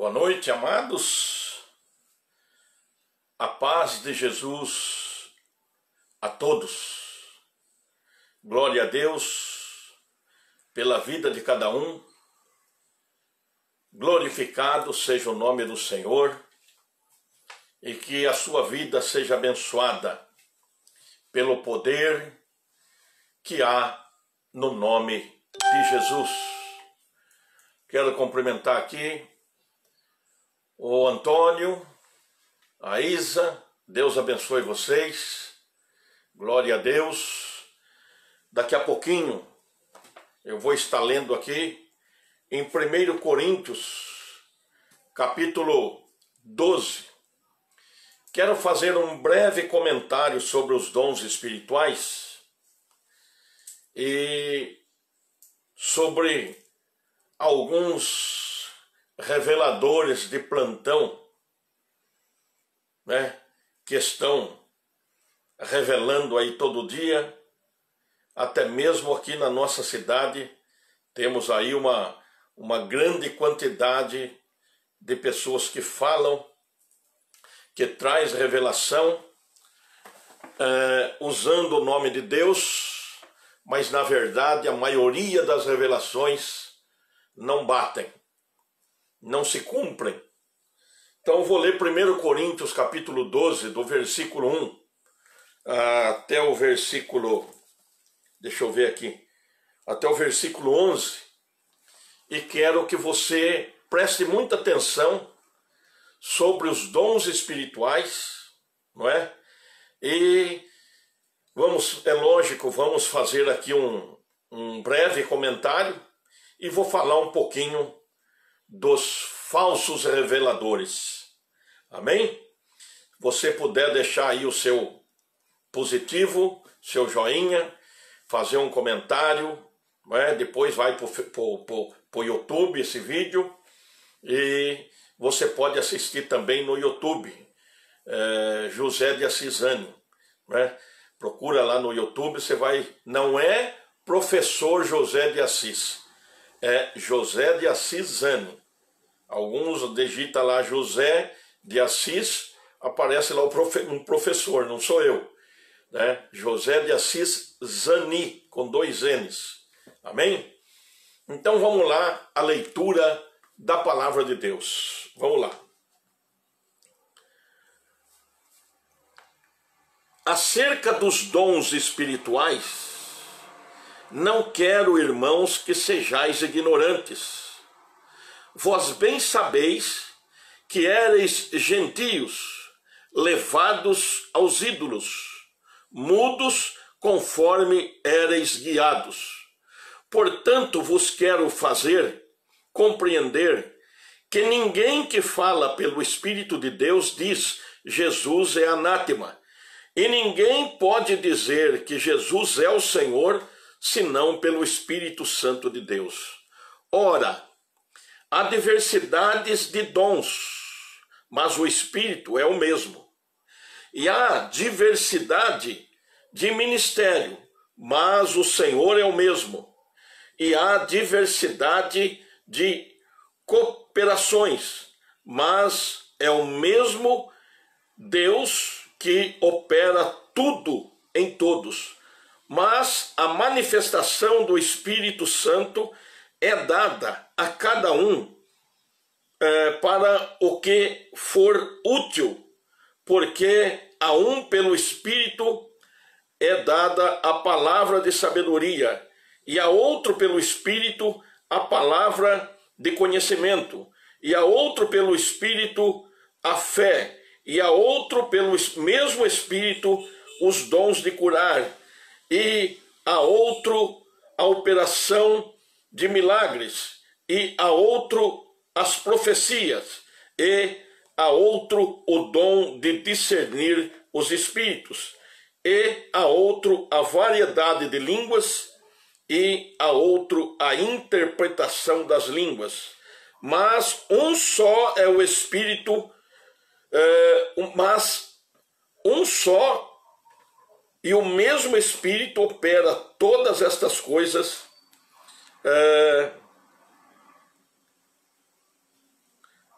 Boa noite, amados. A paz de Jesus a todos. Glória a Deus pela vida de cada um. Glorificado seja o nome do Senhor e que a sua vida seja abençoada pelo poder que há no nome de Jesus. Quero cumprimentar aqui o Antônio, a Isa, Deus abençoe vocês, glória a Deus. Daqui a pouquinho eu vou estar lendo aqui em 1 Coríntios, capítulo 12. Quero fazer um breve comentário sobre os dons espirituais e sobre alguns reveladores de plantão, que estão revelando aí todo dia. Até mesmo aqui na nossa cidade temos aí uma grande quantidade de pessoas que falam, que traz revelação, usando o nome de Deus, mas na verdade a maioria das revelações não batem, não se cumprem. Então eu vou ler 1 Coríntios capítulo 12, do versículo 1 até o versículo, deixa eu ver aqui, até o versículo 11, e quero que você preste muita atenção sobre os dons espirituais, não é? E vamos, é lógico, vamos fazer aqui um breve comentário e vou falar um pouquinho dos falsos reveladores. Amém? Você puder deixar aí o seu positivo, seu joinha, fazer um comentário, não é? Depois vai para o YouTube esse vídeo e você pode assistir também no YouTube, José de Assisani, né? Procura lá no YouTube, você vai, não é professor José de Assis, é José de Assisani. Alguns digitam lá José de Assis, aparece lá um professor, não sou eu, né? José de Assis Zani, com 2 N's. Amém? Então vamos lá, a leitura da palavra de Deus. Vamos lá. Acerca dos dons espirituais, não quero, irmãos, que sejais ignorantes. Vós bem sabeis que éreis gentios, levados aos ídolos, mudos conforme éreis guiados. Portanto, vos quero fazer compreender que ninguém que fala pelo Espírito de Deus diz Jesus é anátema, e ninguém pode dizer que Jesus é o Senhor senão pelo Espírito Santo de Deus. Ora, há diversidades de dons, mas o Espírito é o mesmo. E há diversidade de ministério, mas o Senhor é o mesmo. E há diversidade de cooperações, mas é o mesmo Deus que opera tudo em todos. Mas a manifestação do Espírito Santo é dada a cada um para o que for útil, porque a um pelo Espírito é dada a palavra de sabedoria, e a outro pelo Espírito a palavra de conhecimento, e a outro pelo Espírito a fé, e a outro pelo mesmo Espírito os dons de curar, e a outro a operação de milagres, e a outro as profecias, e a outro o dom de discernir os espíritos, e a outro a variedade de línguas, e a outro a interpretação das línguas. Mas um só é o Espírito, mas um só e o mesmo Espírito opera todas estas coisas,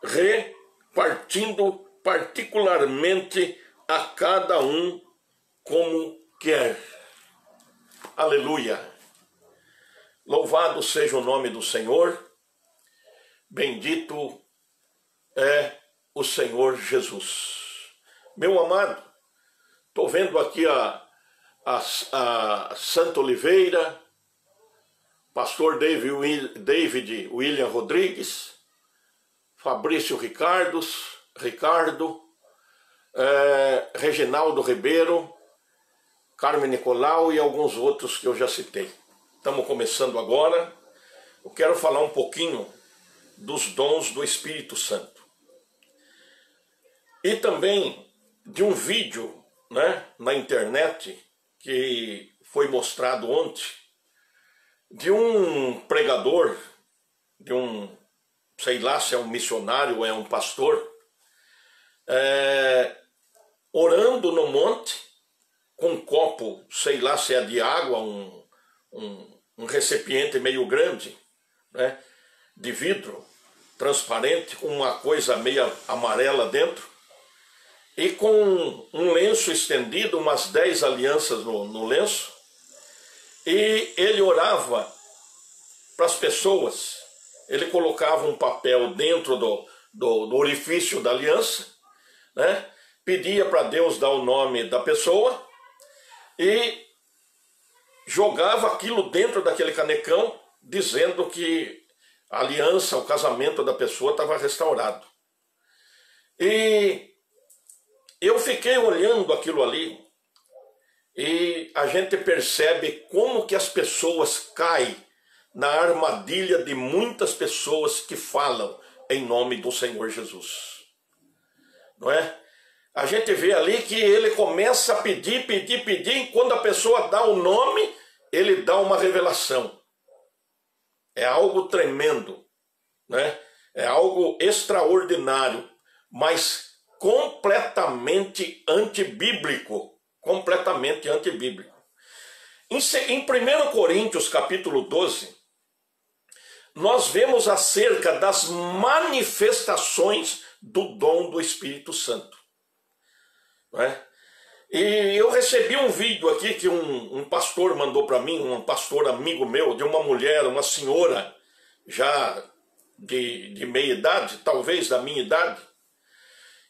repartindo particularmente a cada um como quer. Aleluia! Louvado seja o nome do Senhor, bendito é o Senhor Jesus. Meu amado, estou vendo aqui a Santa Oliveira, pastor David William Rodrigues, Fabrício Ricardo, Reginaldo Ribeiro, Carmen Nicolau e alguns outros que eu já citei. Estamos começando agora. Eu quero falar um pouquinho dos dons do Espírito Santo. E também de um vídeo, né, na internet que foi mostrado ontem, de um pregador, de um, sei lá se é um missionário ou é um pastor, orando no monte, com um copo, sei lá se é de água, um recipiente meio grande, né, de vidro transparente, com uma coisa meio amarela dentro, e com um lenço estendido, umas 10 alianças no lenço, e ele orava para as pessoas. Ele colocava um papel dentro do orifício da aliança, né, pedia para Deus dar o nome da pessoa e jogava aquilo dentro daquele canecão, dizendo que a aliança, o casamento da pessoa estava restaurado. E eu fiquei olhando aquilo ali e a gente percebe como que as pessoas caem na armadilha de muitas pessoas que falam em nome do Senhor Jesus. Não é? A gente vê ali que ele começa a pedir, e quando a pessoa dá o nome, ele dá uma revelação. É algo tremendo, né? É algo extraordinário, mas completamente antibíblico. Completamente antibíblico. Em 1 Coríntios capítulo 12, nós vemos acerca das manifestações do dom do Espírito Santo. Não é? E eu recebi um vídeo aqui que um pastor mandou para mim, um pastor amigo meu, de uma mulher, uma senhora já de meia idade, talvez da minha idade,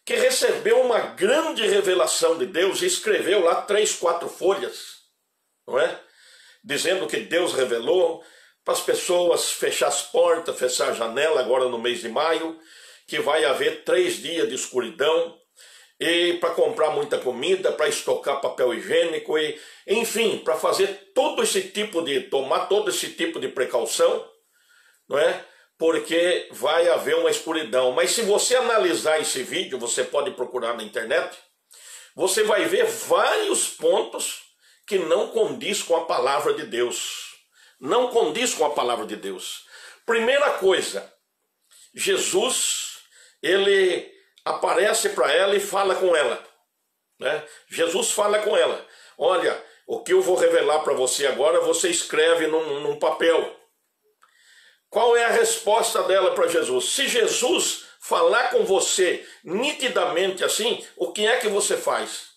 que recebeu uma grande revelação de Deus e escreveu lá 3, 4 folhas, não é? Dizendo que Deus revelou para as pessoas fechar as portas, fechar a janela agora no mês de maio, que vai haver 3 dias de escuridão, e para comprar muita comida, para estocar papel higiênico, e, enfim, para fazer todo esse tipo de, tomar todo esse tipo de precaução, não é? Porque vai haver uma escuridão. Mas se você analisar esse vídeo, você pode procurar na internet, você vai ver vários pontos que não condiz com a palavra de Deus. Não condiz com a palavra de Deus. Primeira coisa, Jesus, ele aparece para ela e fala com ela, né? Jesus fala com ela: olha, o que eu vou revelar para você agora, você escreve num papel. Qual é a resposta dela para Jesus? Se Jesus falar com você nitidamente assim, o que é que você faz?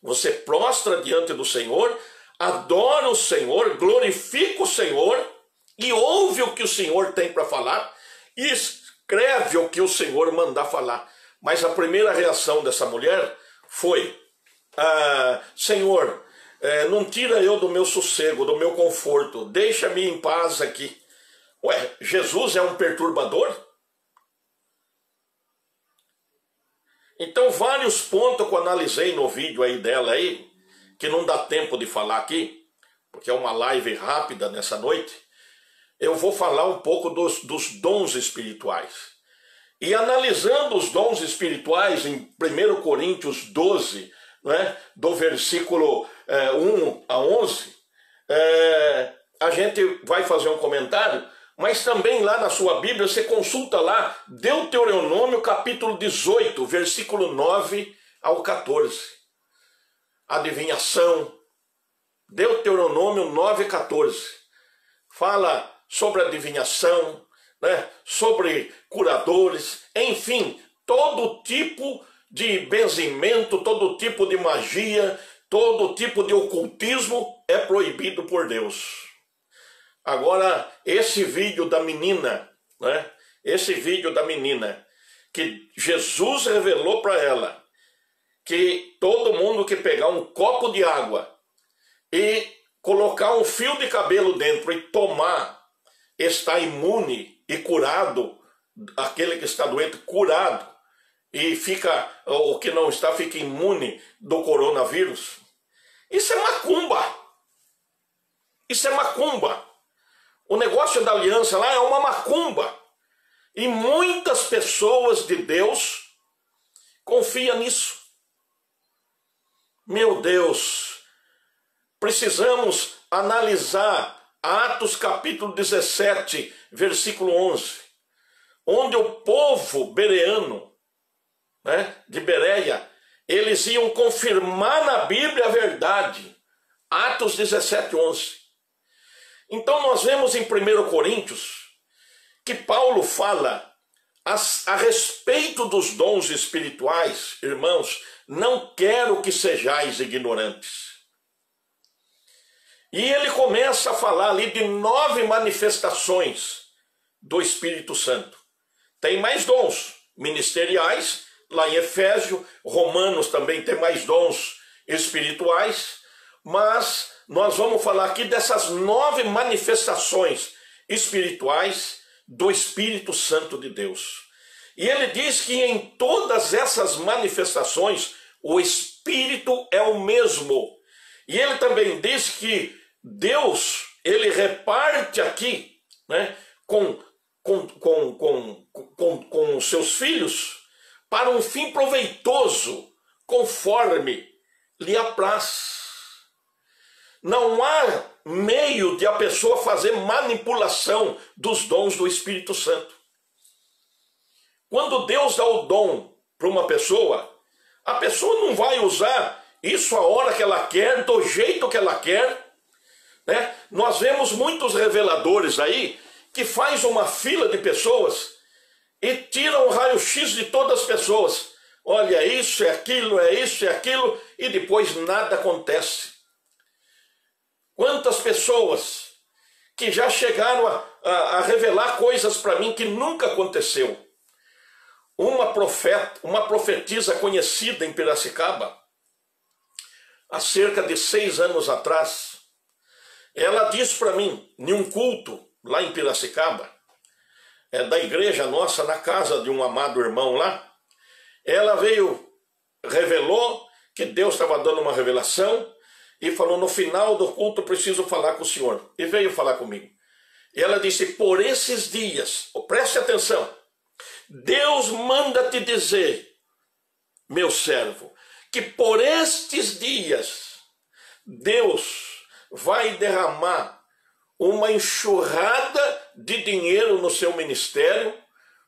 Você prostra diante do Senhor, adora o Senhor, glorifica o Senhor e ouve o que o Senhor tem para falar e escreve o que o Senhor mandar falar. Mas a primeira reação dessa mulher foi: Senhor, não tira eu do meu sossego, do meu conforto, deixa-me em paz aqui. Ué, Jesus é um perturbador? Então, vários pontos que eu analisei no vídeo aí dela aí, que não dá tempo de falar aqui, porque é uma live rápida nessa noite, eu vou falar um pouco dos dons espirituais. E analisando os dons espirituais em 1 Coríntios 12, né, do versículo 1 a 11, a gente vai fazer um comentário, mas também lá na sua Bíblia, você consulta lá, Deuteronômio capítulo 18, versículo 9 ao 14. Adivinhação, Deuteronômio 9, 14. Fala sobre adivinhação, né, sobre curadores, enfim, todo tipo de benzimento, todo tipo de magia, todo tipo de ocultismo é proibido por Deus. Agora, esse vídeo da menina, né, esse vídeo da menina, que Jesus revelou para ela, que todo mundo que pegar um copo de água e colocar um fio de cabelo dentro e tomar, está imune e curado, aquele que está doente curado, e fica, o que não está, fica imune do coronavírus. Isso é macumba. Isso é macumba. O negócio da aliança lá é uma macumba. E muitas pessoas de Deus confiam nisso. Meu Deus, precisamos analisar Atos capítulo 17, versículo 11, onde o povo bereano, né, de Bereia, eles iam confirmar na Bíblia a verdade. Atos 17, 11. Então nós vemos em 1 Coríntios que Paulo fala a respeito dos dons espirituais. Irmãos, não quero que sejais ignorantes. E ele começa a falar ali de 9 manifestações do Espírito Santo. Tem mais dons ministeriais, lá em Efésio, Romanos também tem mais dons espirituais, mas nós vamos falar aqui dessas 9 manifestações espirituais do Espírito Santo de Deus. E ele diz que em todas essas manifestações o Espírito é o mesmo. E ele também diz que Deus, ele reparte aqui, né, com os seus filhos para um fim proveitoso, conforme lhe apraz. Não há meio de a pessoa fazer manipulação dos dons do Espírito Santo. Quando Deus dá o dom para uma pessoa, a pessoa não vai usar isso a hora que ela quer, do jeito que ela quer, né? Nós vemos muitos reveladores aí que faz uma fila de pessoas e tiram o raio-x de todas as pessoas. Olha, isso, é isso, é aquilo, e depois nada acontece. Quantas pessoas que já chegaram a revelar coisas para mim que nunca aconteceu. Uma profetisa conhecida em Piracicaba, há cerca de 6 anos atrás, ela disse para mim, em um culto lá em Piracicaba, da igreja nossa, na casa de um amado irmão lá, ela revelou que Deus estava dando uma revelação e falou, no final do culto preciso falar com o senhor. E veio falar comigo. E ela disse, por esses dias, preste atenção, Deus manda te dizer, meu servo, que por estes dias Deus vai derramar uma enxurrada de dinheiro no seu ministério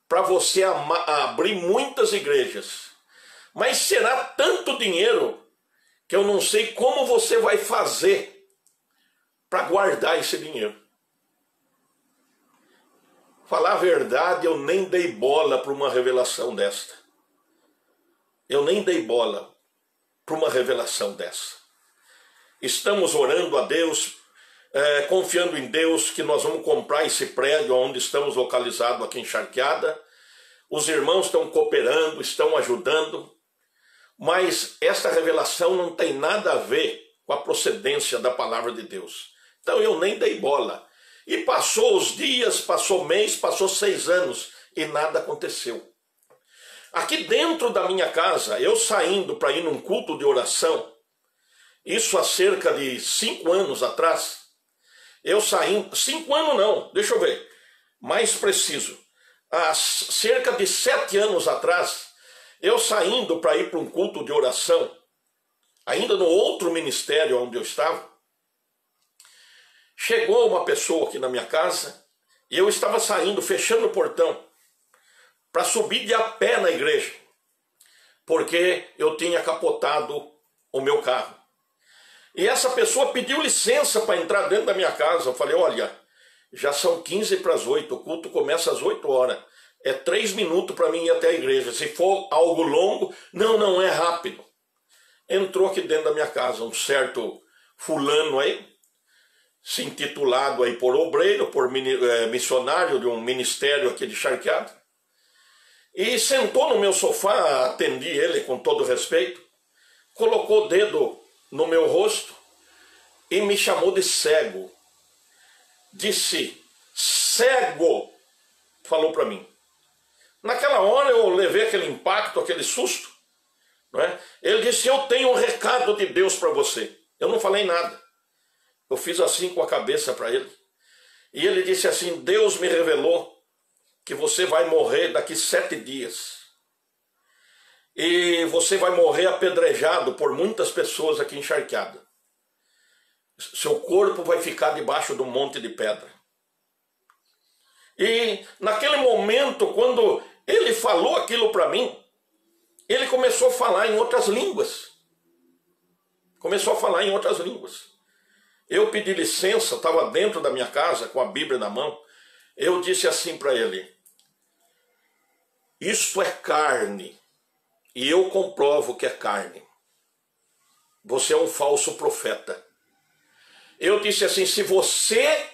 para você abrir muitas igrejas. Mas será tanto dinheiro que eu não sei como você vai fazer para guardar esse dinheiro. Falar a verdade, eu nem dei bola para uma revelação desta. Eu nem dei bola para uma revelação dessa. Estamos orando a Deus, confiando em Deus que nós vamos comprar esse prédio onde estamos localizados aqui em Charqueada. Os irmãos estão cooperando, estão ajudando, mas esta revelação não tem nada a ver com a procedência da palavra de Deus. Então eu nem dei bola. E passou os dias, passou mês, passou 6 anos e nada aconteceu. Aqui dentro da minha casa, eu saindo para ir num culto de oração, isso há cerca de 5 anos atrás, eu saindo, 5 anos não, deixa eu ver, mais preciso, há cerca de 7 anos atrás, eu saindo para ir para um culto de oração, ainda no outro ministério onde eu estava, chegou uma pessoa aqui na minha casa e eu estava saindo, fechando o portão, para subir de a pé na igreja, porque eu tinha capotado o meu carro. E essa pessoa pediu licença para entrar dentro da minha casa. Eu falei, olha, Já são 15 para as 8, o culto começa às 8 horas. É 3 minutos para mim ir até a igreja. Se for algo longo, não, é rápido. Entrou aqui dentro da minha casa um certo fulano aí, se intitulado aí por obreiro, por missionário de um ministério aqui de Charqueado, e sentou no meu sofá, atendi ele com todo respeito, colocou o dedo no meu rosto e me chamou de cego. Disse, cego, falou para mim. Naquela hora eu levei aquele impacto, aquele susto, não é? Ele disse, eu tenho um recado de Deus para você. Eu não falei nada. Eu fiz assim com a cabeça para ele. E ele disse assim, Deus me revelou que você vai morrer daqui 7 dias. E você vai morrer apedrejado por muitas pessoas aqui encharquadas. Seu corpo vai ficar debaixo de um monte de pedra. E naquele momento, quando ele falou aquilo para mim, ele começou a falar em outras línguas. Começou a falar em outras línguas. Eu pedi licença, estava dentro da minha casa com a Bíblia na mão. Eu disse assim para ele, isto é carne, e eu comprovo que é carne. Você é um falso profeta. Eu disse assim, se você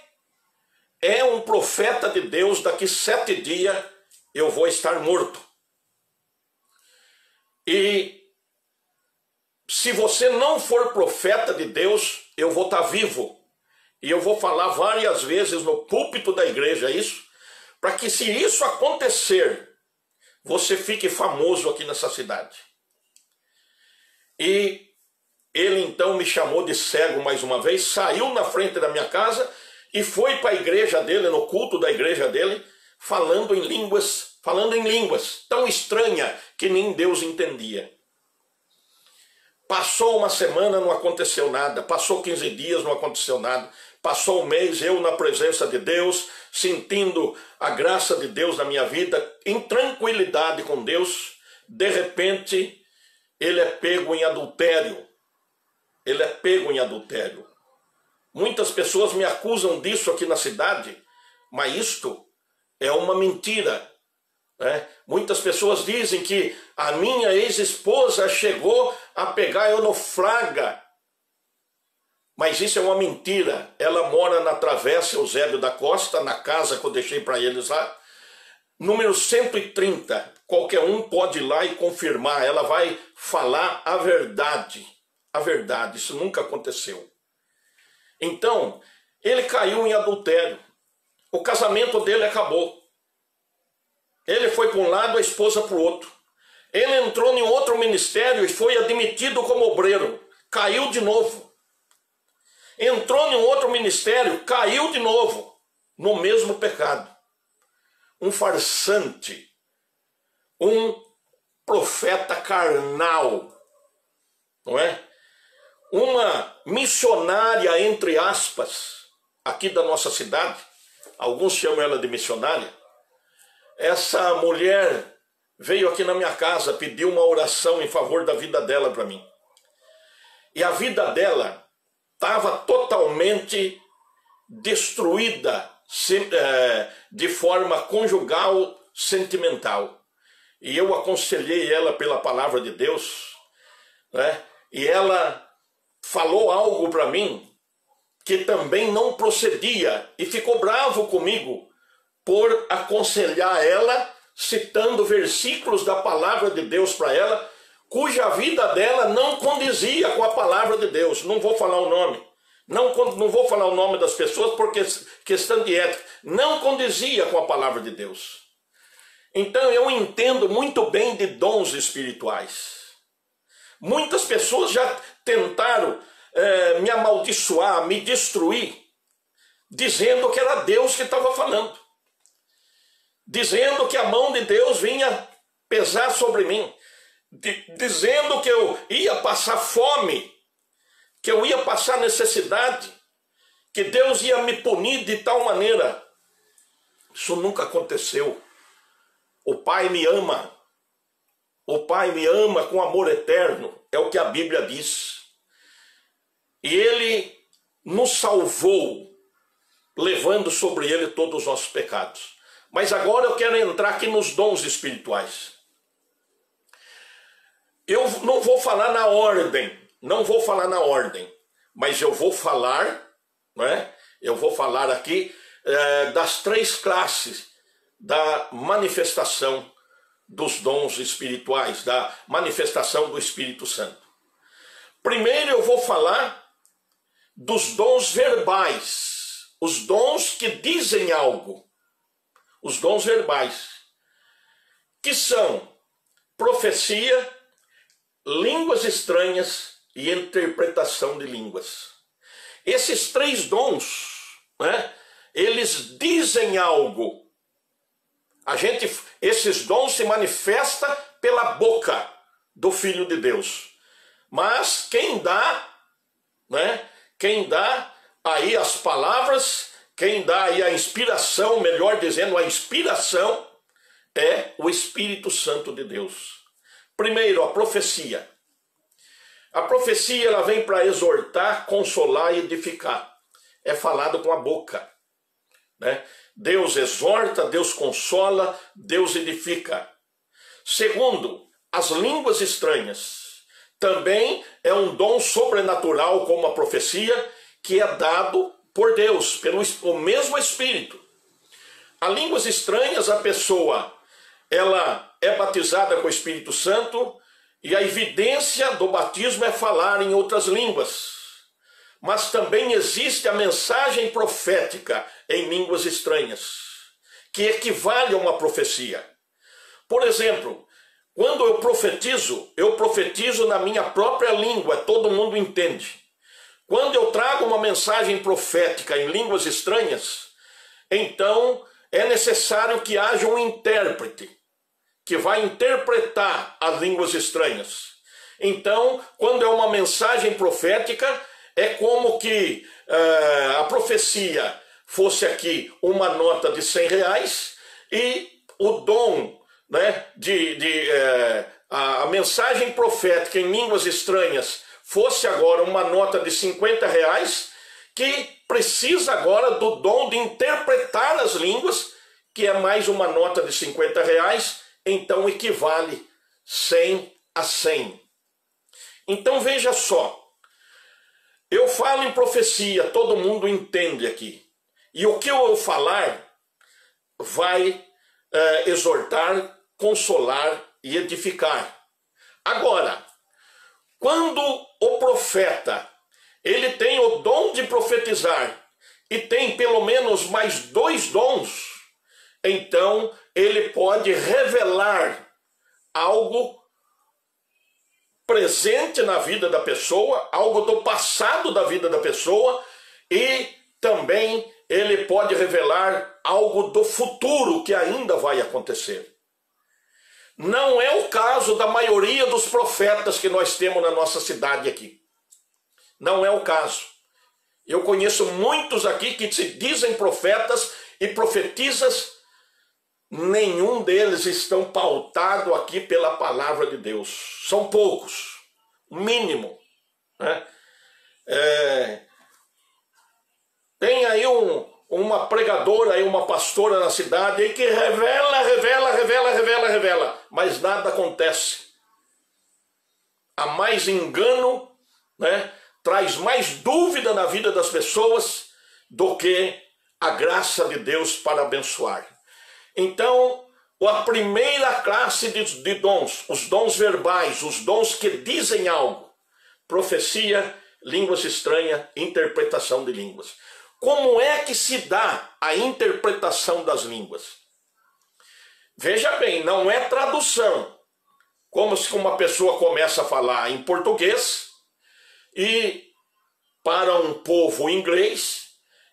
é um profeta de Deus, daqui 7 dias eu vou estar morto. E se você não for profeta de Deus, eu vou estar vivo. E eu vou falar várias vezes no púlpito da igreja isso, para que se isso acontecer, você fique famoso aqui nessa cidade. E ele então me chamou de cego mais uma vez, saiu na frente da minha casa e foi para a igreja dele, no culto da igreja dele, falando em línguas tão estranhas que nem Deus entendia. Passou uma semana, não aconteceu nada. Passou 15 dias, não aconteceu nada. Passou um mês, eu na presença de Deus, sentindo a graça de Deus na minha vida, em tranquilidade com Deus. De repente, ele é pego em adultério. Ele é pego em adultério. Muitas pessoas me acusam disso aqui na cidade, mas isto é uma mentira. Muitas pessoas dizem que a minha ex-esposa chegou a pegar eu no flagra. Mas isso é uma mentira. Ela mora na Travessa Eusébio da Costa, na casa que eu deixei para eles lá. Número 130. Qualquer um pode ir lá e confirmar. Ela vai falar a verdade. A verdade. Isso nunca aconteceu. Então, ele caiu em adultério. O casamento dele acabou. Ele foi para um lado, a esposa para o outro. Ele entrou em outro ministério e foi admitido como obreiro. Caiu de novo. Entrou em outro ministério, caiu de novo. No mesmo pecado. Um farsante. Um profeta carnal. Não é? Uma missionária, entre aspas, aqui da nossa cidade. Alguns chamam ela de missionária. Essa mulher veio aqui na minha casa, pediu uma oração em favor da vida dela para mim. E a vida dela estava totalmente destruída de forma conjugal, sentimental. E eu aconselhei ela pela palavra de Deus, né? E ela falou algo para mim que também não procedia e ficou bravo comigo por aconselhar ela, citando versículos da palavra de Deus para ela, cuja vida dela não condizia com a palavra de Deus. Não vou falar o nome. Não vou falar o nome das pessoas porque questão de ética. Não condizia com a palavra de Deus. Então eu entendo muito bem de dons espirituais. Muitas pessoas já tentaram me amaldiçoar, me destruir, dizendo que era Deus que estava falando. Dizendo que a mão de Deus vinha pesar sobre mim. Dizendo que eu ia passar fome, que eu ia passar necessidade, que Deus ia me punir de tal maneira. Isso nunca aconteceu. O Pai me ama. O Pai me ama com amor eterno. É o que a Bíblia diz. E Ele nos salvou levando sobre ele todos os nossos pecados. Mas agora eu quero entrar aqui nos dons espirituais. Eu não vou falar na ordem, mas eu vou falar, né? Eu vou falar aqui das 3 classes da manifestação dos dons espirituais, da manifestação do Espírito Santo. Primeiro eu vou falar dos dons verbais, os dons que dizem algo, os dons verbais, que são profecia, línguas estranhas e interpretação de línguas. Esses 3 dons, né, eles dizem algo. Esses dons se manifestam pela boca do Filho de Deus. Mas quem dá, né, quem dá aí as palavras, quem dá aí a inspiração, melhor dizendo, a inspiração, é o Espírito Santo de Deus. Primeiro, a profecia. A profecia ela vem para exortar, consolar e edificar. É falado com a boca, né? Deus exorta, Deus consola, Deus edifica. Segundo, as línguas estranhas. Também é um dom sobrenatural como a profecia, que é dado por Deus, pelo o mesmo Espírito. As línguas estranhas, a pessoa ela é batizada com o Espírito Santo e a evidência do batismo é falar em outras línguas. Mas também existe a mensagem profética em línguas estranhas, que equivale a uma profecia. Por exemplo, quando eu profetizo na minha própria língua, todo mundo entende. Quando eu trago uma mensagem profética em línguas estranhas, então é necessário que haja um intérprete, que vai interpretar as línguas estranhas. Então, quando é uma mensagem profética, é como que a profecia fosse aqui uma nota de R$100 e o dom, né, a mensagem profética em línguas estranhas fosse agora uma nota de R$50, que precisa agora do dom de interpretar as línguas, que é mais uma nota de R$50, então equivale 100 a 100. Então veja só, eu falo em profecia, todo mundo entende aqui. E o que eu vou falar vai exortar, consolar e edificar. Agora, quando o profeta ele tem o dom de profetizar e tem pelo menos mais 2 dons, então ele pode revelar algo presente na vida da pessoa, algo do passado da vida da pessoa, e também ele pode revelar algo do futuro que ainda vai acontecer. Não é o caso da maioria dos profetas que nós temos na nossa cidade aqui. Não é o caso. Eu conheço muitos aqui que se dizem profetas e profetizas, nenhum deles estão pautados aqui pela palavra de Deus. São poucos, o mínimo, né? Tem aí uma pregadora, aí uma pastora na cidade aí que revela, mas nada acontece. Há mais engano, né? Traz mais dúvida na vida das pessoas do que a graça de Deus para abençoar. Então, a primeira classe de dons, os dons verbais, os dons que dizem algo, profecia, línguas estranhas, interpretação de línguas. Como é que se dá a interpretação das línguas? Veja bem, não é tradução, como se uma pessoa começa a falar em português e para um povo inglês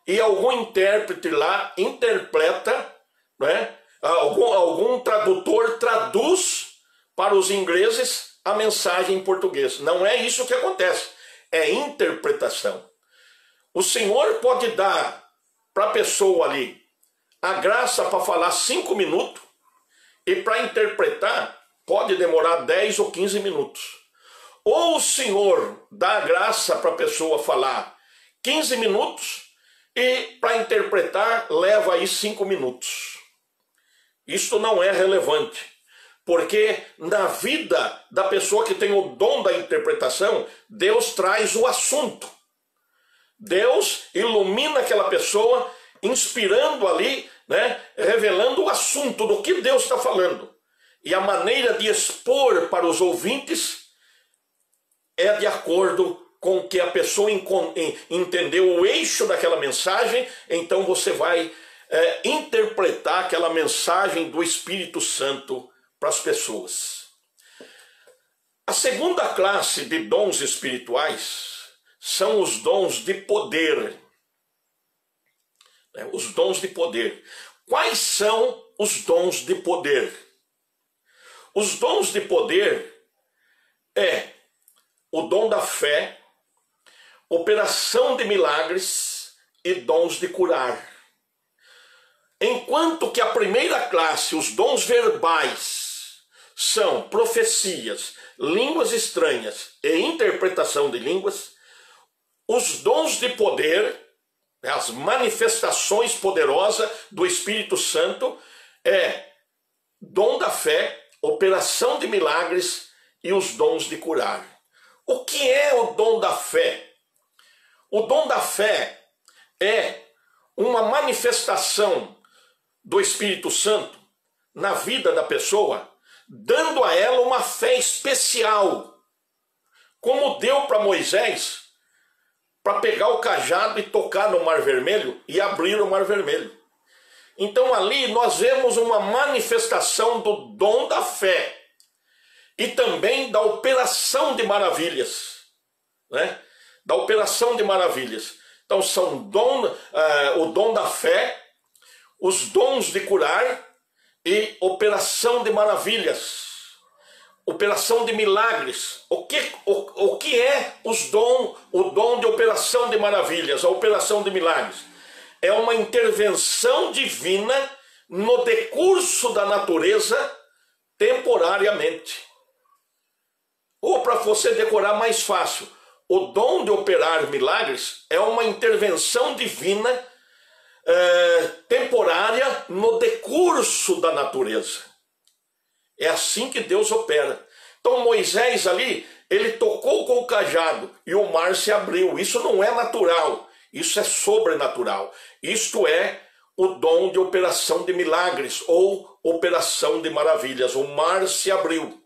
e algum intérprete lá interpreta, né? Algum tradutor traduz para os ingleses a mensagem em português. Não é isso que acontece, é interpretação. O Senhor pode dar para a pessoa ali a graça para falar 5 minutos e para interpretar pode demorar 10 ou 15 minutos. Ou o Senhor dá a graça para a pessoa falar 15 minutos e para interpretar leva aí 5 minutos. Isto não é relevante, porque na vida da pessoa que tem o dom da interpretação, Deus traz o assunto. Deus ilumina aquela pessoa, inspirando ali, né, revelando o assunto do que Deus está falando. E a maneira de expor para os ouvintes é de acordo com o que a pessoa entendeu o eixo daquela mensagem. Então você vai interpretar aquela mensagem do Espírito Santo para as pessoas. A segunda classe de dons espirituais são os dons de poder. Os dons de poder. Quais são os dons de poder? Os dons de poder é o dom da fé, operação de milagres e dons de curar. Enquanto que a primeira classe, os dons verbais, são profecias, línguas estranhas e interpretação de línguas, os dons de poder, as manifestações poderosas do Espírito Santo, é dom da fé, operação de milagres e os dons de curar. O que é o dom da fé? O dom da fé é uma manifestação do Espírito Santo na vida da pessoa, dando a ela uma fé especial, como deu para Moisés, para pegar o cajado e tocar no Mar Vermelho e abrir o Mar Vermelho. Então ali nós vemos uma manifestação do dom da fé e também da operação de maravilhas, né? Da operação de maravilhas. Então são o dom da fé, os dons de curar e operação de maravilhas, operação de milagres. O que é o dom de operação de maravilhas, a operação de milagres? É uma intervenção divina no decurso da natureza temporariamente. Ou para você decorar mais fácil, o dom de operar milagres é uma intervenção divina temporária no decurso da natureza. É assim que Deus opera. Então Moisés ali, ele tocou com o cajado e o mar se abriu. Isso não é natural, isso é sobrenatural. Isto é o dom de operação de milagres ou operação de maravilhas. O mar se abriu.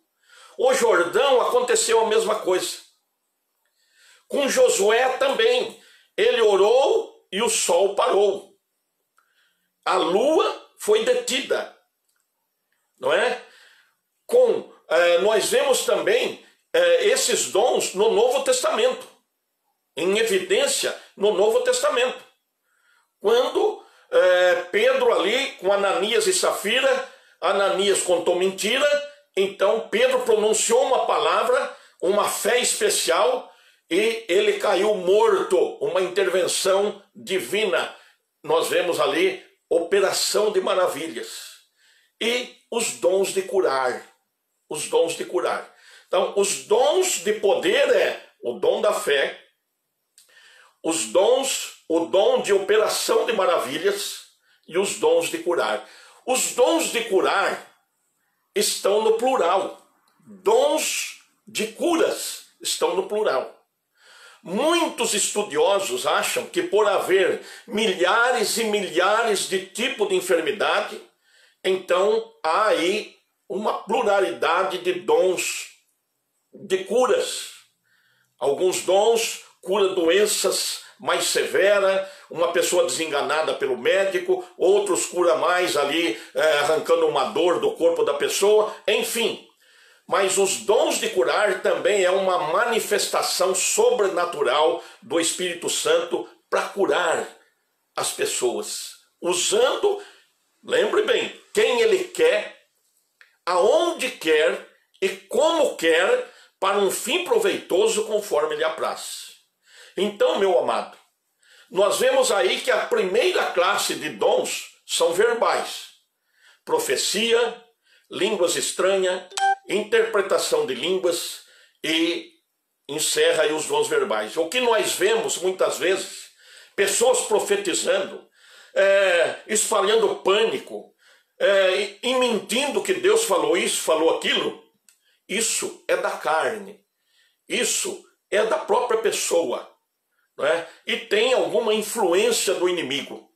O Jordão aconteceu a mesma coisa. Com Josué também. Ele orou e o sol parou. A lua foi detida. Não é? Nós vemos também esses dons no Novo Testamento. Em evidência no Novo Testamento. Quando Pedro ali com Ananias e Safira, Ananias contou mentira, então Pedro pronunciou uma palavra, uma fé especial, e ele caiu morto, uma intervenção divina. Nós vemos ali operação de maravilhas. E os dons de curar. Os dons de curar. Então, os dons de poder é o dom da fé, o dom de operação de maravilhas e os dons de curar. Os dons de curar estão no plural. Dons de curas estão no plural. Muitos estudiosos acham que por haver milhares e milhares de tipos de enfermidade, então há aí uma pluralidade de dons de curas. Alguns dons cura doenças mais severas, uma pessoa desenganada pelo médico, outros cura mais ali, arrancando uma dor do corpo da pessoa, enfim. Mas os dons de curar também é uma manifestação sobrenatural do Espírito Santo para curar as pessoas. Usando, lembre bem, quem ele quer, aonde quer e como quer, para um fim proveitoso conforme lhe apraz. Então, meu amado, nós vemos aí que a primeira classe de dons são verbais. Profecia, línguas estranhas, interpretação de línguas e encerra aí os dons verbais. O que nós vemos muitas vezes, pessoas profetizando, espalhando pânico, e mentindo que Deus falou isso, falou aquilo, isso é da carne, isso é da própria pessoa, não é? E tem alguma influência do inimigo.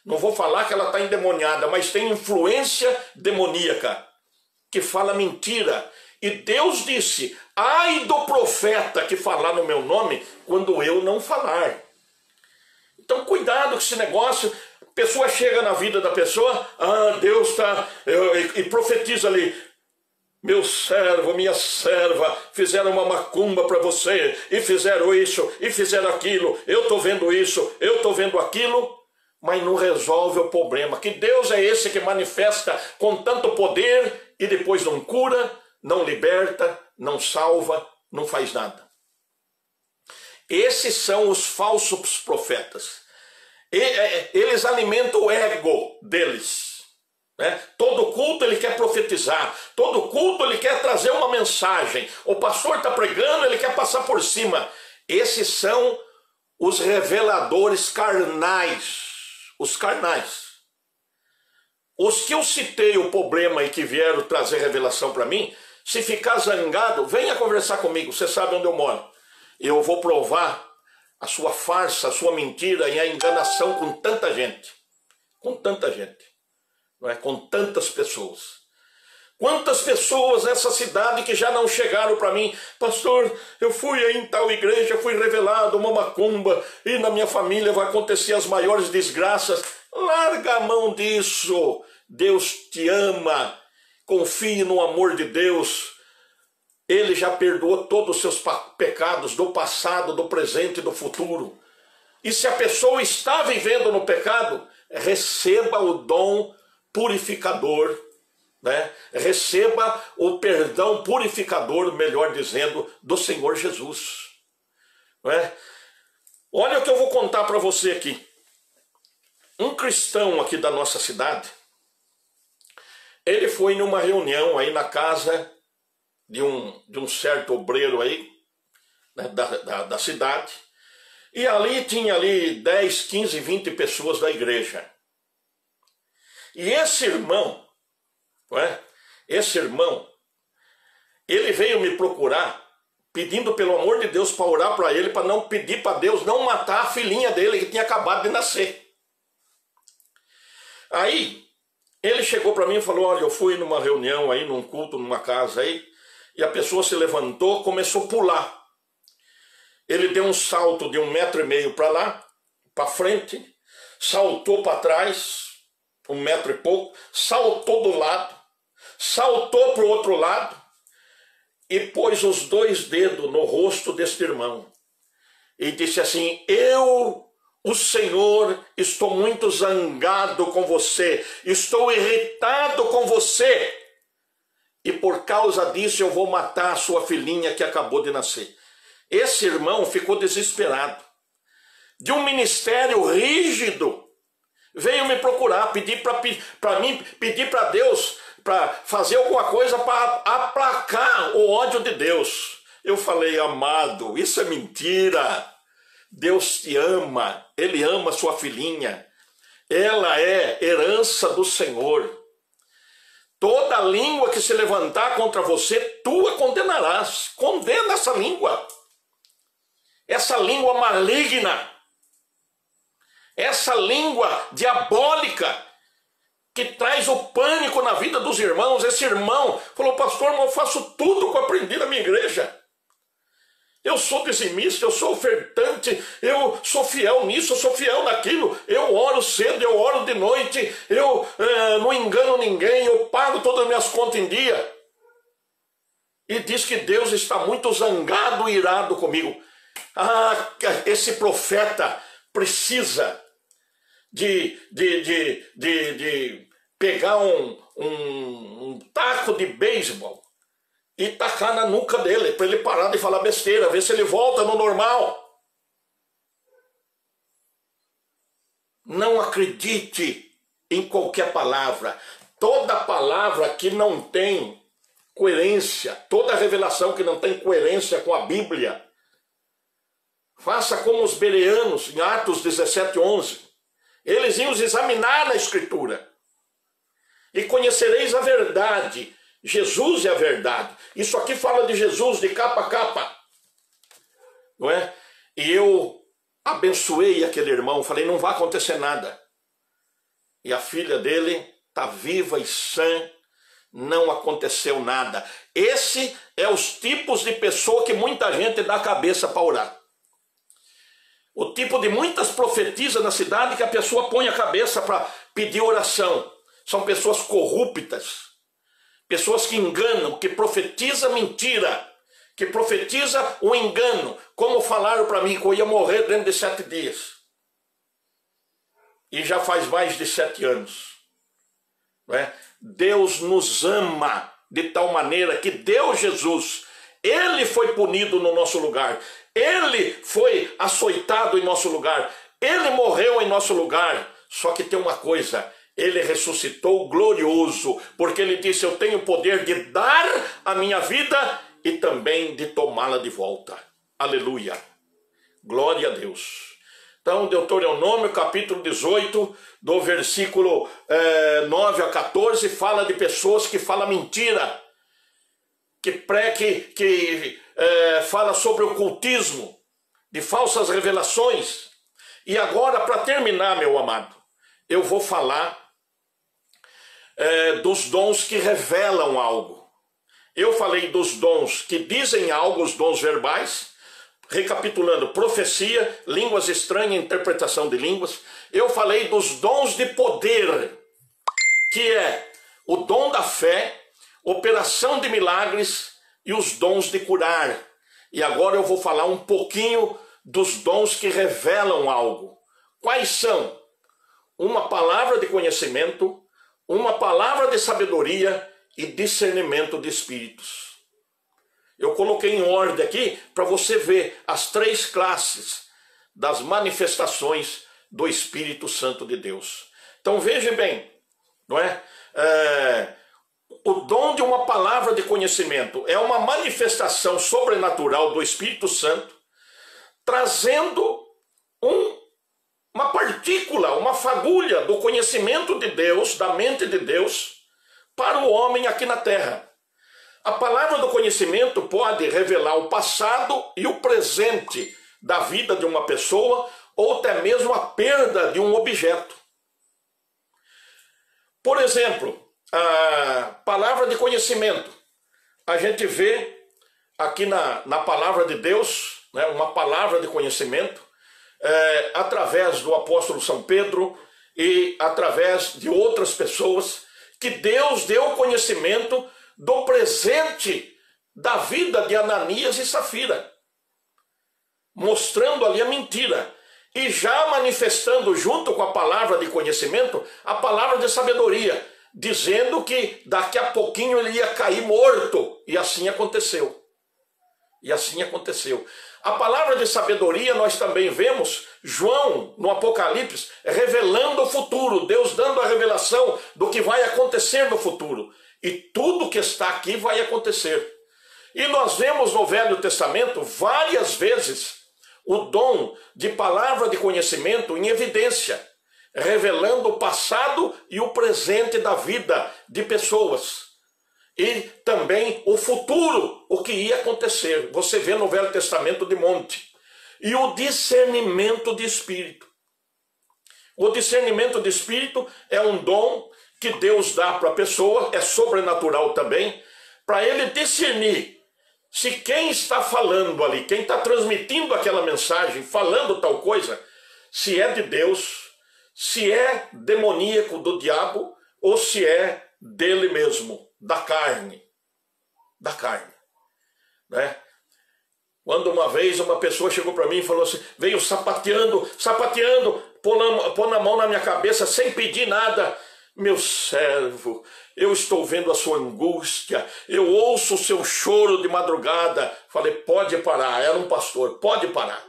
Não vou falar que ela está endemoniada, mas tem influência demoníaca que fala mentira. E Deus disse: ai do profeta que falar no meu nome quando eu não falar. Então cuidado com esse negócio. A pessoa chega na vida da pessoa, Deus está, e profetiza ali: meu servo, minha serva, fizeram uma macumba para você, e fizeram isso, e fizeram aquilo, eu estou vendo isso, eu estou vendo aquilo, mas não resolve o problema. Que Deus é esse que manifesta com tanto poder e depois não cura, não liberta, não salva, não faz nada. Esses são os falsos profetas. Eles alimentam o ego deles. Todo culto ele quer profetizar, todo culto ele quer trazer uma mensagem. O pastor está pregando, ele quer passar por cima. Esses são os reveladores carnais. Os carnais. Os que eu citei o problema e que vieram trazer revelação para mim, se ficar zangado, venha conversar comigo, você sabe onde eu moro. Eu vou provar a sua farsa, a sua mentira e a enganação com tanta gente. Com tanta gente. Não é? Com tantas pessoas. Quantas pessoas nessa cidade que já não chegaram para mim: pastor, eu fui aí em tal igreja, fui revelado uma macumba e na minha família vai acontecer as maiores desgraças. Larga a mão disso. Deus te ama. Confie no amor de Deus. Ele já perdoou todos os seus pecados do passado, do presente e do futuro. E se a pessoa está vivendo no pecado, receba o dom purificador, receba o perdão purificador, melhor dizendo, do Senhor Jesus. Olha o que eu vou contar para você aqui. Um cristão aqui da nossa cidade, ele foi numa reunião aí na casa de um certo obreiro aí, da cidade, e ali tinha ali 10, 15, 20 pessoas da igreja. E esse irmão, ele veio me procurar pedindo pelo amor de Deus para orar para ele, para não pedir para Deus não matar a filhinha dele que tinha acabado de nascer. Aí ele chegou para mim e falou: olha, eu fui numa reunião aí, num culto, numa casa aí, e a pessoa se levantou, começou a pular. Ele deu um salto de 1,5 metros para lá, para frente, saltou para trás, 1 metro e pouco, saltou do lado, saltou para o outro lado e pôs os 2 dedos no rosto deste irmão e disse assim: eu, o Senhor, estou muito zangado com você, estou irritado com você, e por causa disso eu vou matar a sua filhinha que acabou de nascer. Esse irmão ficou desesperado. De um ministério rígido, veio me procurar, pedir para Deus, para fazer alguma coisa para aplacar o ódio de Deus. Eu falei: amado, isso é mentira. Deus te ama, Ele ama sua filhinha, ela é herança do Senhor. Toda língua que se levantar contra você, tu a condenarás. Condena essa língua maligna, essa língua diabólica que traz o pânico na vida dos irmãos. Esse irmão falou: pastor, mas eu faço tudo que eu aprendi na minha igreja. Eu sou dizimista, eu sou ofertante, eu sou fiel nisso, eu sou fiel naquilo, eu oro cedo, eu oro de noite, eu não engano ninguém, eu pago todas as minhas contas em dia. E diz que Deus está muito zangado e irado comigo. Esse profeta precisa de pegar um taco de beisebol e tacar na nuca dele, para ele parar de falar besteira, ver se ele volta no normal. Não acredite em qualquer palavra. Toda palavra que não tem coerência, toda revelação que não tem coerência com a Bíblia, Faça como os bereanos, em Atos 17:11. Eles iam examinar na Escritura. E conhecereis a verdade. Jesus é a verdade. Isso aqui fala de Jesus de capa a capa. Não é? E eu abençoei aquele irmão. Falei, não vai acontecer nada. E a filha dele está viva e sã. Não aconteceu nada. Esse é os tipos de pessoa que muita gente dá a cabeça para orar. O tipo de muitas profetisas na cidade que a pessoa põe a cabeça para pedir oração. São pessoas corruptas, pessoas que enganam, que profetizam mentira, que profetiza o engano. Como falaram para mim que eu ia morrer dentro de 7 dias. E já faz mais de 7 anos. Não é? Deus nos ama de tal maneira que deu Jesus. Ele foi punido no nosso lugar. Ele foi açoitado em nosso lugar. Ele morreu em nosso lugar. Só que tem uma coisa, ele ressuscitou glorioso, porque ele disse, eu tenho o poder de dar a minha vida e também de tomá-la de volta. Aleluia. Glória a Deus. Então, Deuteronômio capítulo 18, do versículo 9 a 14, fala de pessoas que falam mentira, que fala sobre ocultismo, de falsas revelações. E agora, para terminar, meu amado, eu vou falar dos dons que revelam algo. Eu falei dos dons que dizem algo, os dons verbais, recapitulando, profecia, línguas estranhas, interpretação de línguas. Eu falei dos dons de poder, que é o dom da fé, operação de milagres e os dons de curar. E agora eu vou falar um pouquinho dos dons que revelam algo. Quais são? Uma palavra de conhecimento, uma palavra de sabedoria e discernimento de espíritos. Eu coloquei em ordem aqui para você ver as 3 classes das manifestações do Espírito Santo de Deus. Então veja bem, não é? O dom de uma palavra de conhecimento é uma manifestação sobrenatural do Espírito Santo, trazendo uma partícula, uma fagulha do conhecimento de Deus, da mente de Deus, para o homem aqui na terra. A palavra do conhecimento pode revelar o passado e o presente da vida de uma pessoa, ou até mesmo a perda de um objeto. Por exemplo, a palavra de conhecimento. A gente vê aqui na palavra de Deus, né, uma palavra de conhecimento, através do apóstolo São Pedro e através de outras pessoas, que Deus deu conhecimento do presente da vida de Ananias e Safira, mostrando ali a mentira, e já manifestando junto com a palavra de conhecimento, a palavra de sabedoria, dizendo que daqui a pouquinho ele ia cair morto, e assim aconteceu. E assim aconteceu. A palavra de sabedoria nós também vemos João no Apocalipse revelando o futuro, Deus dando a revelação do que vai acontecer no futuro. E tudo que está aqui vai acontecer. E nós vemos no Velho Testamento várias vezes o dom de palavra de conhecimento em evidência, revelando o passado e o presente da vida de pessoas. E também o futuro, o que ia acontecer. Você vê no Velho Testamento de monte. E o discernimento de espírito. O discernimento de espírito é um dom que Deus dá para a pessoa, é sobrenatural também, para ele discernir se quem está falando ali, quem está transmitindo aquela mensagem, falando tal coisa, se é de Deus, se é demoníaco do diabo, ou se é dele mesmo, da carne, né? Quando uma vez uma pessoa chegou para mim e falou assim, veio sapateando, pôr na mão na minha cabeça sem pedir nada. Meu servo, eu estou vendo a sua angústia, eu ouço o seu choro de madrugada. Falei, pode parar, era um pastor, pode parar.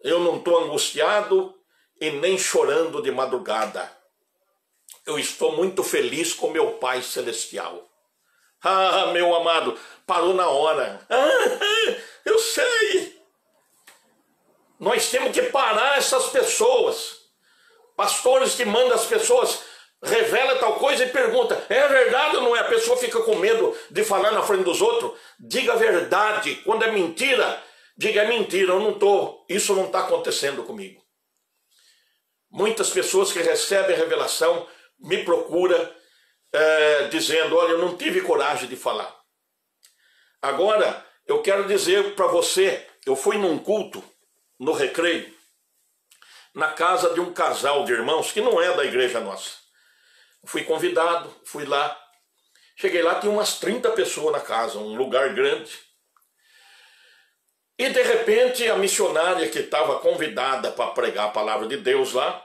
Eu não estou angustiado e nem chorando de madrugada. Eu estou muito feliz com meu Pai Celestial. Ah, meu amado, parou na hora. Ah, eu sei. Nós temos que parar essas pessoas. Pastores que mandam as pessoas, revela tal coisa e pergunta, é verdade ou não é? A pessoa fica com medo de falar na frente dos outros. Diga a verdade. Quando é mentira, diga é mentira, isso não está acontecendo comigo. Muitas pessoas que recebem revelação me procuram dizendo, olha, eu não tive coragem de falar. Agora, eu quero dizer para você, eu fui num culto, no Recreio, na casa de um casal de irmãos, que não é da igreja nossa. Fui convidado, fui lá. Cheguei lá, tinha umas 30 pessoas na casa, um lugar grande. E de repente, a missionária que estava convidada para pregar a palavra de Deus lá,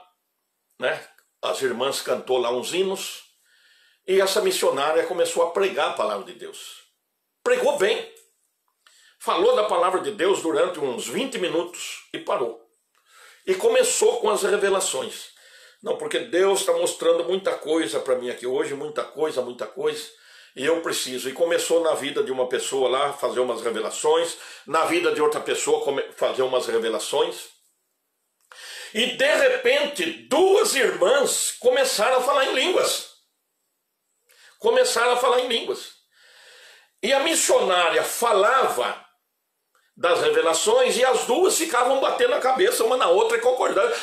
né? As irmãs cantou lá uns hinos, e essa missionária começou a pregar a palavra de Deus. Pregou bem. Falou da palavra de Deus durante uns 20 minutos e parou. E começou com as revelações. Não, porque Deus está mostrando muita coisa para mim aqui hoje, muita coisa, e eu preciso. E começou na vida de uma pessoa lá fazer umas revelações, na vida de outra pessoa fazer umas revelações. E de repente, duas irmãs começaram a falar em línguas. E a missionária falava das revelações e as duas ficavam batendo a cabeça uma na outra e concordando.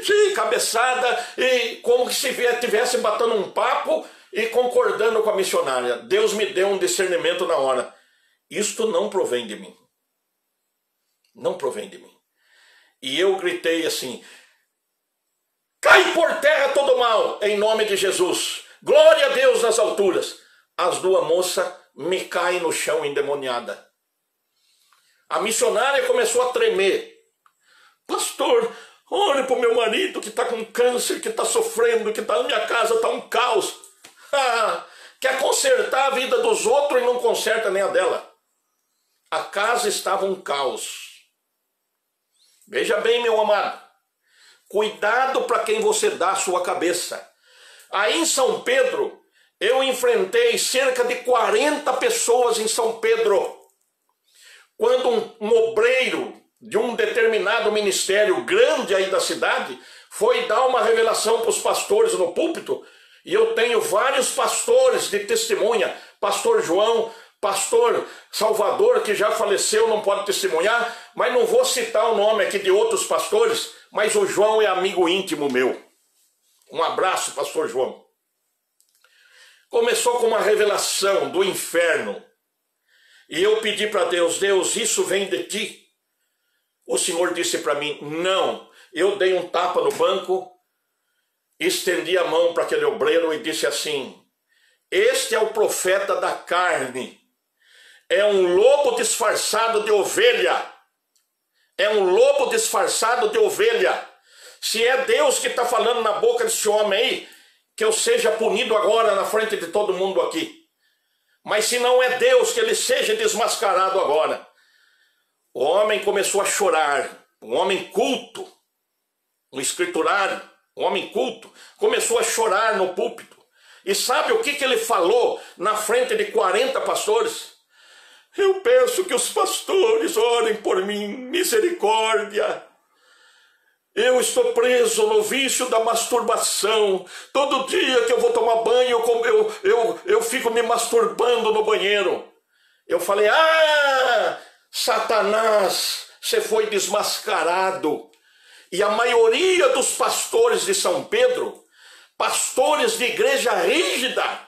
Sim, cabeçada, e como que se estivesse batendo um papo e concordando com a missionária. Deus me deu um discernimento na hora. Isto não provém de mim. Não provém de mim. E eu gritei assim, cai por terra todo mal, em nome de Jesus. Glória a Deus nas alturas. As duas moças me caem no chão endemoniada. A missionária começou a tremer. Pastor, ore para o meu marido que está com câncer, que está sofrendo, que está na minha casa, está um caos. Quer consertar a vida dos outros e não conserta nem a dela. A casa estava um caos. Veja bem, meu amado. Cuidado para quem você dá a sua cabeça. Aí em São Pedro, eu enfrentei cerca de 40 pessoas em São Pedro. Quando um obreiro de um determinado ministério grande aí da cidade foi dar uma revelação para os pastores no púlpito, e eu tenho vários pastores de testemunha, pastor João, pastor Salvador, que já faleceu, não pode testemunhar, mas não vou citar o nome aqui de outros pastores, mas o João é amigo íntimo meu. Um abraço, pastor João. Começou com uma revelação do inferno. E eu pedi para Deus, Deus, isso vem de ti? O Senhor disse para mim, não. Eu dei um tapa no banco, estendi a mão para aquele obreiro e disse assim, este é o profeta da carne. É um lobo disfarçado de ovelha. É um lobo disfarçado de ovelha. Se é Deus que está falando na boca desse homem aí, que eu seja punido agora na frente de todo mundo aqui. Mas se não é Deus, que ele seja desmascarado agora. O homem começou a chorar. Um homem culto, um escriturário, um homem culto, começou a chorar no púlpito. E sabe o que ele falou na frente de 40 pastores? Eu peço que os pastores orem por mim, misericórdia. Eu estou preso no vício da masturbação. Todo dia que eu vou tomar banho, eu fico me masturbando no banheiro. Eu falei, Satanás, você foi desmascarado. E a maioria dos pastores de São Pedro, pastores de igreja rígida,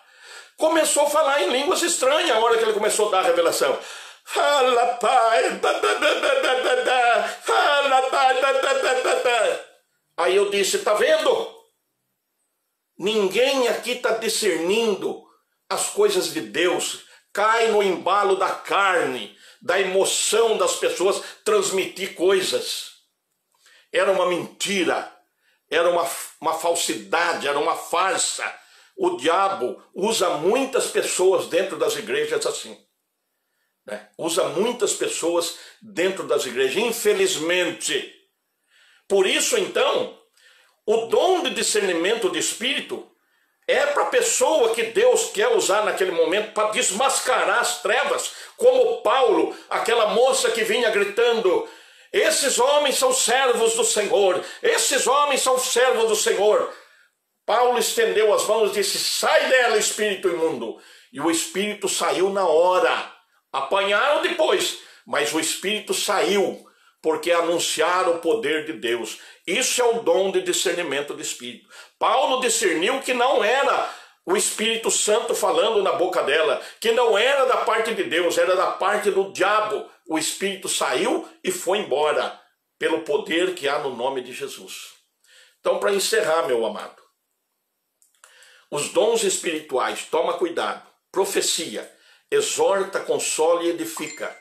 começou a falar em línguas estranhas a hora que ele começou a dar a revelação. Fala, pai. Aí eu disse, tá vendo? Ninguém aqui está discernindo as coisas de Deus. Cai no embalo da carne, da emoção das pessoas transmitir coisas. Era uma mentira, era uma falsidade, era uma farsa. O diabo usa muitas pessoas dentro das igrejas assim. Usa muitas pessoas dentro das igrejas, infelizmente. Por isso, então, o dom de discernimento de espírito É para a pessoa que Deus quer usar naquele momento para desmascarar as trevas, como Paulo, aquela moça que vinha gritando: esses homens são servos do Senhor, esses homens são servos do Senhor. Paulo estendeu as mãos e disse: sai dela, espírito imundo. E o espírito saiu na hora. Apanharam depois, mas o espírito saiu, porque anunciaram o poder de Deus. Isso é o dom de discernimento do espírito. Paulo discerniu que não era o Espírito Santo falando na boca dela, que não era da parte de Deus, era da parte do diabo. O espírito saiu e foi embora, pelo poder que há no nome de Jesus. Então, para encerrar, meu amado, os dons espirituais, toma cuidado. Profecia, exorta, consola e edifica.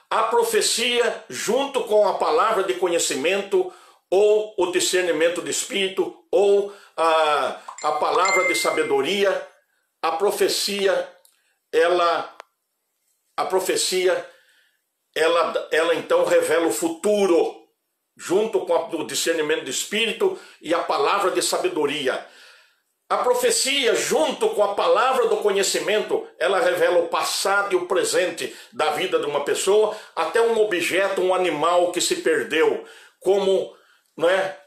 A profecia, junto com a palavra de conhecimento, ou o discernimento do espírito, ou a palavra de sabedoria, a profecia então revela o futuro, junto com o discernimento do espírito e a palavra de sabedoria. A profecia, junto com a palavra do conhecimento, ela revela o passado e o presente da vida de uma pessoa, até um objeto, um animal que se perdeu, como, não é,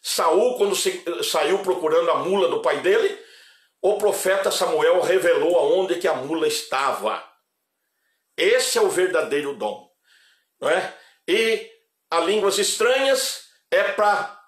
Saul, quando saiu procurando a mula do pai dele, o profeta Samuel revelou aonde que a mula estava. Esse é o verdadeiro dom, não é? E a línguas estranhas é para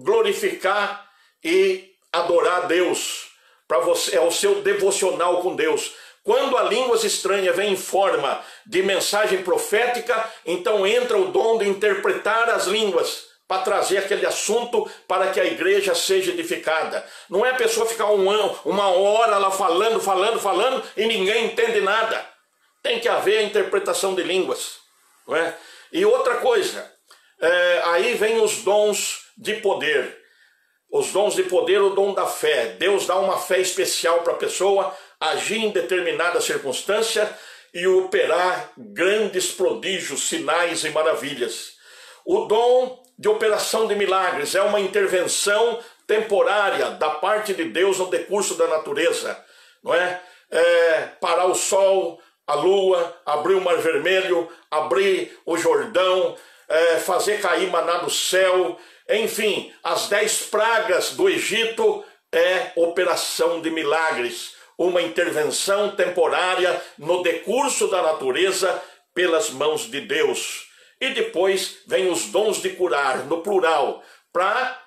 glorificar e adorar a Deus, para você, é o seu devocional com Deus. Quando a línguas estranha vem em forma de mensagem profética, então entra o dom de interpretar as línguas para trazer aquele assunto para que a igreja seja edificada. Não é a pessoa ficar uma hora lá falando e ninguém entende nada. Tem que haver a interpretação de línguas, não é? E outra coisa, aí vem os dons de poder. Os dons de poder, o dom da fé. Deus dá uma fé especial para a pessoa agir em determinada circunstância e operar grandes prodígios, sinais e maravilhas. O dom de operação de milagres é uma intervenção temporária da parte de Deus no decurso da natureza, não é? Parar o sol, a lua, abrir o mar vermelho, abrir o Jordão, fazer cair maná do céu. Enfim, as 10 pragas do Egito é operação de milagres, uma intervenção temporária no decurso da natureza pelas mãos de Deus. E depois vem os dons de curar, no plural, para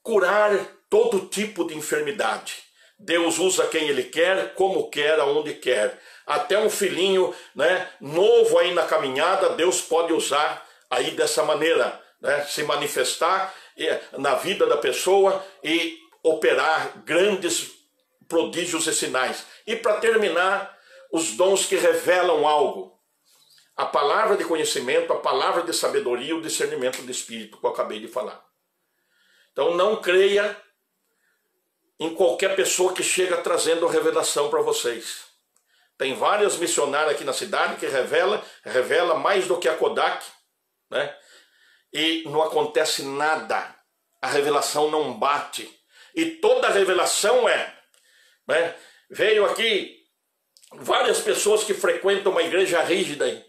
curar todo tipo de enfermidade. Deus usa quem Ele quer, como quer, aonde quer. Até um filhinho, né, novo aí na caminhada, Deus pode usar aí dessa maneira, né, se manifestar na vida da pessoa e operar grandes prodígios e sinais. E para terminar, os dons que revelam algo. A palavra de conhecimento, a palavra de sabedoria, o discernimento do espírito, que eu acabei de falar. Então não creia em qualquer pessoa que chega trazendo revelação para vocês. Tem várias missionárias aqui na cidade que revela mais do que a Kodak, né? E não acontece nada. A revelação não bate. E toda revelação né? Veio aqui várias pessoas que frequentam uma igreja rígida.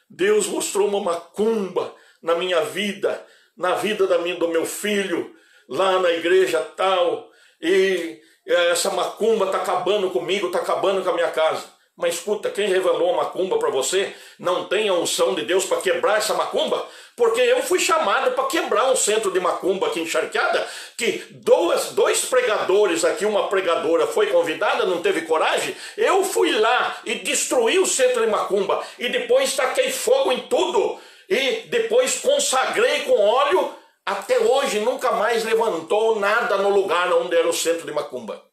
Deus mostrou uma macumba na minha vida, na vida do meu filho, lá na igreja tal. E essa macumba está acabando comigo, está acabando com a minha casa. Mas escuta, quem revelou a macumba para você não tem a unção de Deus para quebrar essa macumba? Porque eu fui chamado para quebrar um centro de macumba aqui em Charqueada, que dois pregadores aqui, uma pregadora foi convidada, não teve coragem. Eu fui lá e destruí o centro de macumba e depois taquei fogo em tudo e depois consagrei com óleo. Até hoje nunca mais levantou nada no lugar onde era o centro de macumba.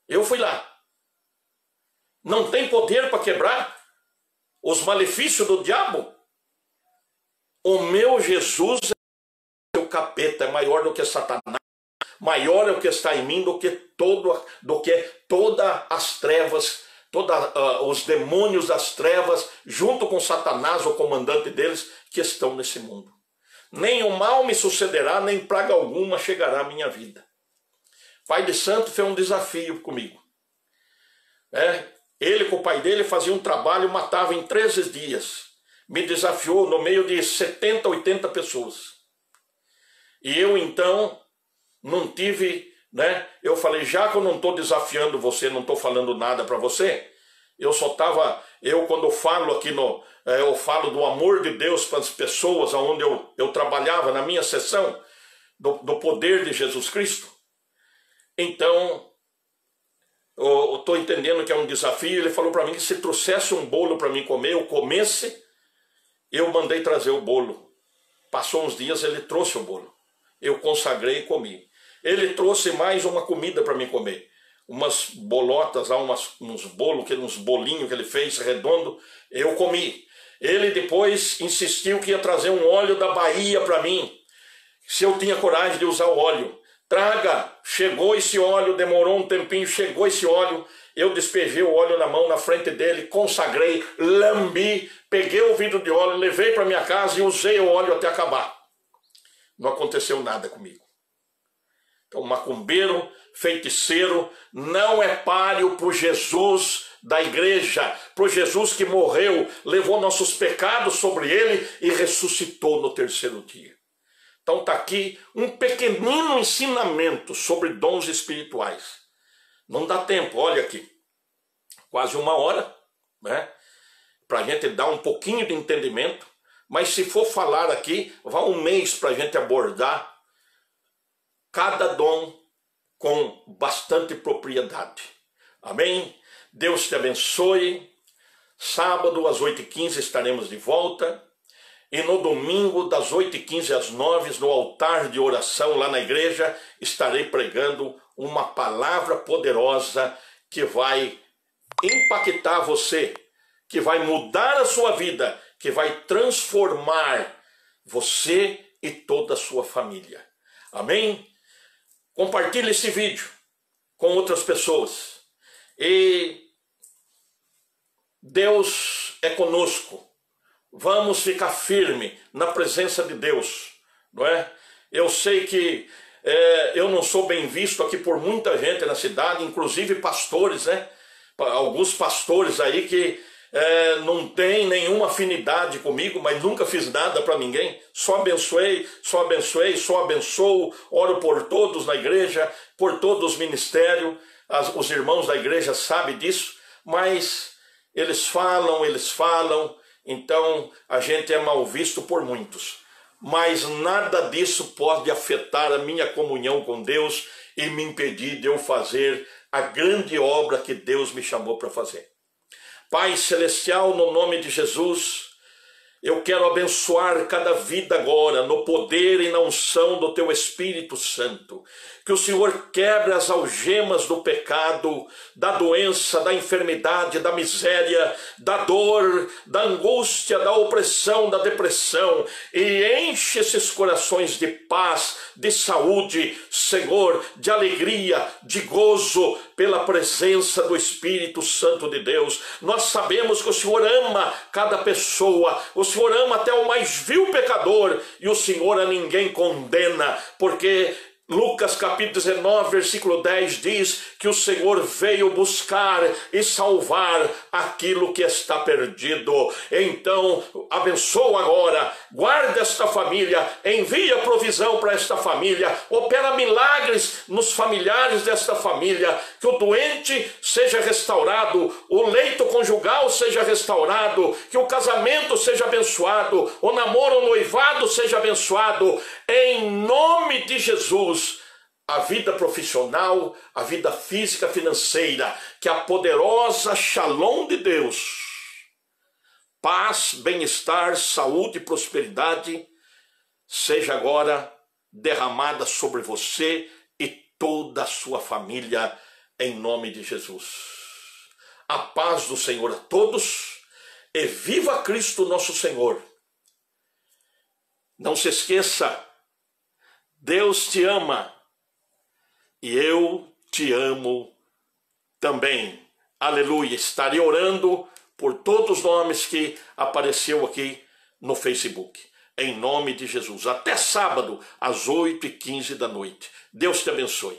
Eu fui lá. Não tem poder para quebrar os malefícios do diabo? O meu Jesus é o capeta, é maior do que Satanás, maior é o que está em mim do que todas as trevas, os demônios das trevas, junto com Satanás, o comandante deles, que estão nesse mundo. nem o mal me sucederá, nem praga alguma chegará à minha vida. Pai de santo fez um desafio comigo. Ele com o pai dele fazia um trabalho, matava em 13 dias. Me desafiou no meio de 70, 80 pessoas. E eu então não tive, eu falei, já que eu não estou desafiando você, não estou falando nada para você, quando eu falo aqui eu falo do amor de Deus para as pessoas onde eu trabalhava na minha sessão, do poder de Jesus Cristo. Então, eu estou entendendo que é um desafio. Ele falou para mim que se trouxesse um bolo para mim comer, eu comesse, eu mandei trazer o bolo. Passou uns dias, ele trouxe o bolo. Eu consagrei e comi. Ele trouxe mais uma comida para mim comer. Umas bolotas, uns bolos, uns bolinhos que ele fez redondo, eu comi. Ele depois insistiu que ia trazer um óleo da Bahia para mim, se eu tinha coragem de usar o óleo. Traga, chegou esse óleo, demorou um tempinho, chegou esse óleo, eu despejei o óleo na mão, na frente dele, consagrei, lambi, peguei o vidro de óleo, levei para minha casa e usei o óleo até acabar. Não aconteceu nada comigo. Então, macumbeiro, feiticeiro, não é páreo para o Jesus da igreja, para o Jesus que morreu, levou nossos pecados sobre ele e ressuscitou no terceiro dia. Então está aqui um pequenino ensinamento sobre dons espirituais. Não dá tempo, olha aqui, quase 1 hora, para a gente dar um pouquinho de entendimento, mas se for falar aqui, vai 1 mês para a gente abordar cada dom com bastante propriedade. Amém? Deus te abençoe. Sábado às 8h15 estaremos de volta. E no domingo, das 8h15 às 9h, no altar de oração lá na igreja, estarei pregando uma palavra poderosa que vai impactar você, que vai mudar a sua vida, que vai transformar você e toda a sua família. Amém? Compartilhe esse vídeo com outras pessoas. E Deus é conosco. Vamos ficar firme na presença de Deus, não é? Eu sei que eu não sou bem visto aqui por muita gente na cidade, inclusive pastores, Alguns pastores aí que não tem nenhuma afinidade comigo, mas nunca fiz nada para ninguém. Só abençoei, só abençoo, oro por todos na igreja, por todos os ministérios. Os irmãos da igreja sabem disso, mas eles falam, então a gente é mal visto por muitos. Mas nada disso pode afetar a minha comunhão com Deus e me impedir de eu fazer a grande obra que Deus me chamou para fazer. Pai Celestial, no nome de Jesus, eu quero abençoar cada vida agora, no poder e na unção do Teu Espírito Santo. Que o Senhor quebre as algemas do pecado, da doença, da enfermidade, da miséria, da dor, da angústia, da opressão, da depressão, e enche esses corações de paz, de saúde, Senhor, de alegria, de gozo, pela presença do Espírito Santo de Deus. Nós sabemos que o Senhor ama cada pessoa, o Senhor ama até o mais vil pecador, e o Senhor a ninguém condena, porque Lucas capítulo 19, versículo 10 diz que o Senhor veio buscar e salvar aquilo que está perdido. Então, abençoa agora, guarda esta família, envia provisão para esta família, opera milagres nos familiares desta família, que o doente seja restaurado, o leito conjugal seja restaurado, que o casamento seja abençoado, o namoro, o noivado seja abençoado, em nome de Jesus. A vida profissional, a vida física, financeira, que a poderosa Shalom de Deus, paz, bem-estar, saúde e prosperidade, seja agora derramada sobre você e toda a sua família, em nome de Jesus. A paz do Senhor a todos, e viva Cristo nosso Senhor. Não se esqueça, Deus te ama. E eu te amo também. Aleluia. Estarei orando por todos os nomes que apareceu aqui no Facebook. em nome de Jesus. Até sábado, às 8h15 da noite. Deus te abençoe.